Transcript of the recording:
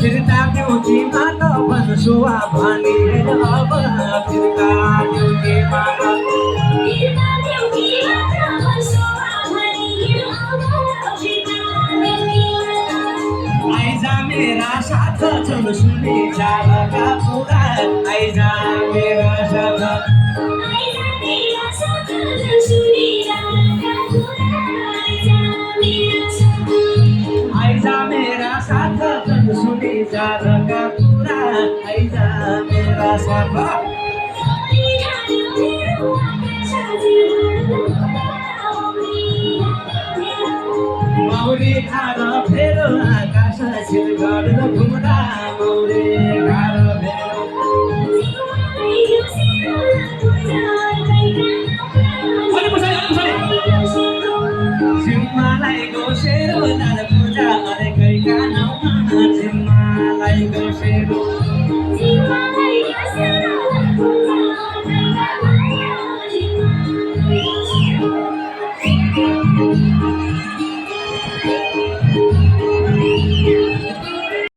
फिरता देवची माता बनसुआ भानी फिरता देवची माता आईजा मेरा साथ चल सुनी जाला का पूरा आईजा मेरा साथ